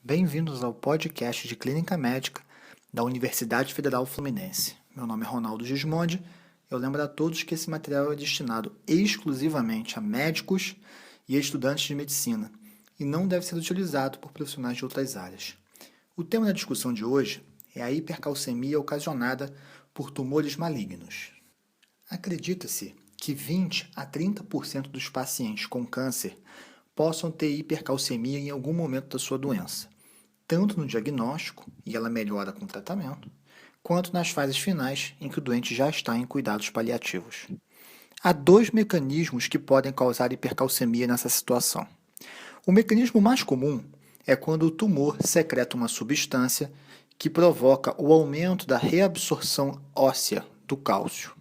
Bem-vindos ao podcast de Clínica Médica da Universidade Federal Fluminense. Meu nome é Ronaldo Gismondi. Eu lembro a todos que esse material é destinado exclusivamente a médicos e estudantes de medicina e não deve ser utilizado por profissionais de outras áreas. O tema da discussão de hoje é a hipercalcemia ocasionada por tumores malignos. Acredita-se que 20 a 30% dos pacientes com câncer possam ter hipercalcemia em algum momento da sua doença, tanto no diagnóstico, e ela melhora com o tratamento, quanto nas fases finais, em que o doente já está em cuidados paliativos. Há dois mecanismos que podem causar hipercalcemia nessa situação. O mecanismo mais comum é quando o tumor secreta uma substância que provoca o aumento da reabsorção óssea do cálcio.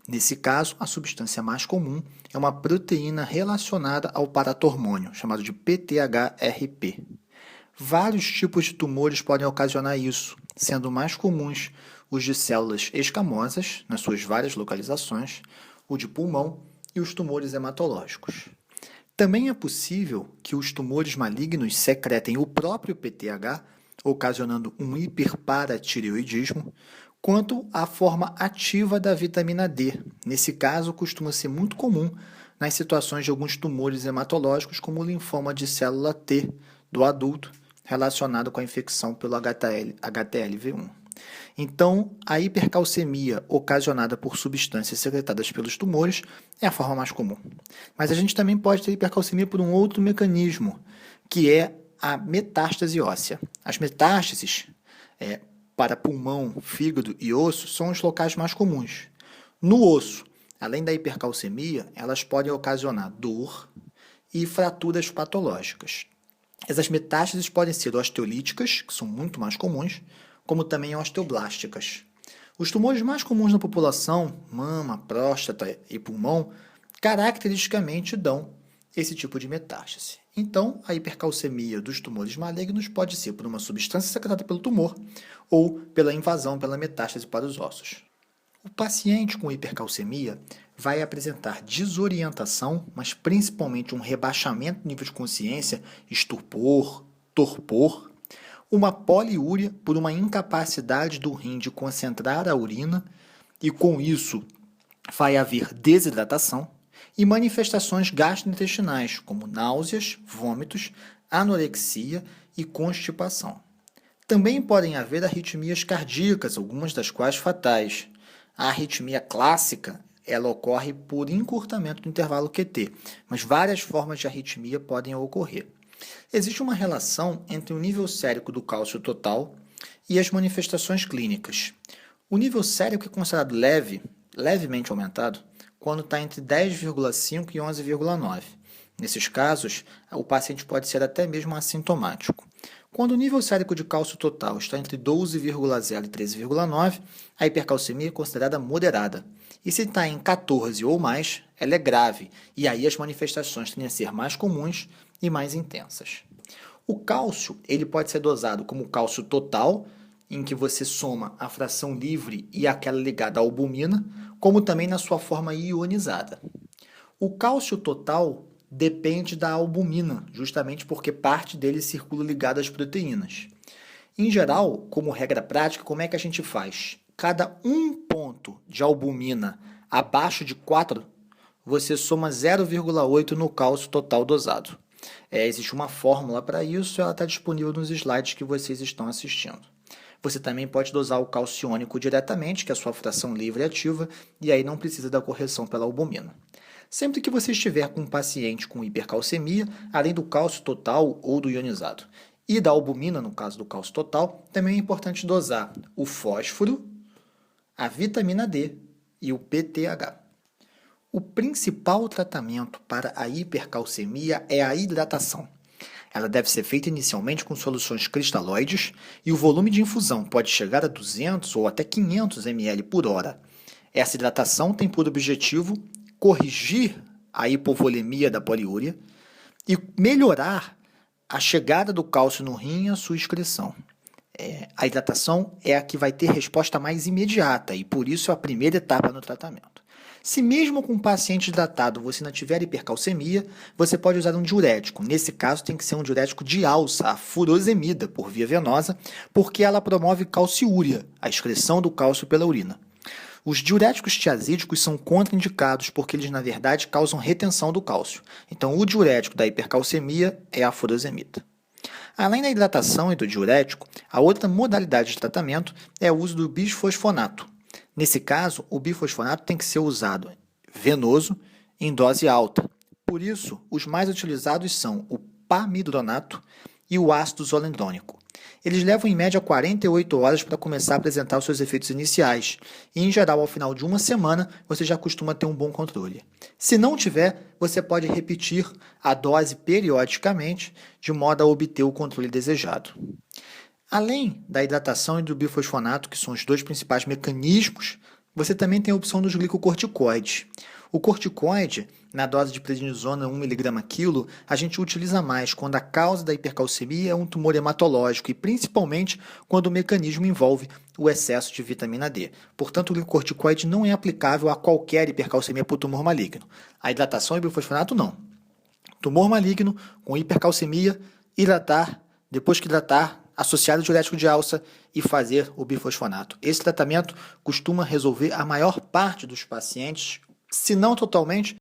Nesse caso, a substância mais comum é uma proteína relacionada ao paratormônio, chamado de PTHRP. Vários tipos de tumores podem ocasionar isso, sendo mais comuns os de células escamosas, nas suas várias localizações, o de pulmão e os tumores hematológicos. Também é possível que os tumores malignos secretem o próprio PTH, ocasionando um hiperparatireoidismo, quanto à forma ativa da vitamina D. Nesse caso, costuma ser muito comum nas situações de alguns tumores hematológicos, como o linfoma de célula T do adulto, relacionado com a infecção pelo HTLV1. Então, a hipercalcemia ocasionada por substâncias secretadas pelos tumores é a forma mais comum. Mas a gente também pode ter hipercalcemia por um outro mecanismo, que é a metástase óssea. As metástases para pulmão, fígado e osso são os locais mais comuns. No osso, além da hipercalcemia, elas podem ocasionar dor e fraturas patológicas. Essas metástases podem ser osteolíticas, que são muito mais comuns, como também osteoblásticas. Os tumores mais comuns na população, mama, próstata e pulmão, caracteristicamente dão esse tipo de metástase. Então, a hipercalcemia dos tumores malignos pode ser por uma substância secretada pelo tumor ou pela invasão pela metástase para os ossos. O paciente com hipercalcemia vai apresentar desorientação, mas principalmente um rebaixamento do nível de consciência, estupor, torpor, uma poliúria por uma incapacidade do rim de concentrar a urina e com isso vai haver desidratação e manifestações gastrointestinais, como náuseas, vômitos, anorexia e constipação. Também podem haver arritmias cardíacas, algumas das quais fatais. A arritmia clássica, ela ocorre por encurtamento do intervalo QT, mas várias formas de arritmia podem ocorrer. Existe uma relação entre o nível sérico do cálcio total e as manifestações clínicas. O nível sérico é considerado levemente aumentado, quando está entre 10,5 e 11,9. Nesses casos, o paciente pode ser até mesmo assintomático. Quando o nível sérico de cálcio total está entre 12,0 e 13,9, a hipercalcemia é considerada moderada. E se está em 14 ou mais, ela é grave, e aí as manifestações tendem a ser mais comuns e mais intensas. O cálcio ele pode ser dosado como cálcio total, em que você soma a fração livre e aquela ligada à albumina, como também na sua forma ionizada. O cálcio total depende da albumina, justamente porque parte dele circula ligada às proteínas. Em geral, como regra prática, como é que a gente faz? Cada 1 ponto de albumina abaixo de 4, você soma 0,8 no cálcio total dosado. Existe uma fórmula para isso, ela está disponível nos slides que vocês estão assistindo. Você também pode dosar o cálcio iônico diretamente, que é a sua fração livre e ativa, e aí não precisa da correção pela albumina. Sempre que você estiver com um paciente com hipercalcemia, além do cálcio total ou do ionizado e da albumina, no caso do cálcio total, também é importante dosar o fósforo, a vitamina D e o PTH. O principal tratamento para a hipercalcemia é a hidratação. Ela deve ser feita inicialmente com soluções cristalóides e o volume de infusão pode chegar a 200 ou até 500 ml por hora. Essa hidratação tem por objetivo corrigir a hipovolemia da poliúria e melhorar a chegada do cálcio no rim e a sua excreção. A hidratação é a que vai ter resposta mais imediata e por isso é a primeira etapa no tratamento. Se mesmo com um paciente hidratado você não tiver hipercalcemia, você pode usar um diurético. Nesse caso, tem que ser um diurético de alça, a furosemida, por via venosa, porque ela promove calciúria, a excreção do cálcio pela urina. Os diuréticos tiazídicos são contraindicados porque eles, na verdade, causam retenção do cálcio. Então, o diurético da hipercalcemia é a furosemida. Além da hidratação e do diurético, a outra modalidade de tratamento é o uso do bisfosfonato. Nesse caso, o bifosfonato tem que ser usado venoso em dose alta. Por isso, os mais utilizados são o pamidronato e o ácido zolendrônico. Eles levam em média 48 horas para começar a apresentar os seus efeitos iniciais e, em geral, ao final de uma semana, você já costuma ter um bom controle. Se não tiver, você pode repetir a dose periodicamente de modo a obter o controle desejado. Além da hidratação e do bifosfonato, que são os dois principais mecanismos, você também tem a opção dos glicocorticoides. O corticoide, na dose de prednisona 1mg/kg, a gente utiliza mais quando a causa da hipercalcemia é um tumor hematológico e principalmente quando o mecanismo envolve o excesso de vitamina D. Portanto, o glicocorticoide não é aplicável a qualquer hipercalcemia por tumor maligno. A hidratação e o bifosfonato não. Tumor maligno com hipercalcemia, hidratar, depois que hidratar, associado ao diurético de alça e fazer o bifosfonato. Esse tratamento costuma resolver a maior parte dos pacientes, se não totalmente,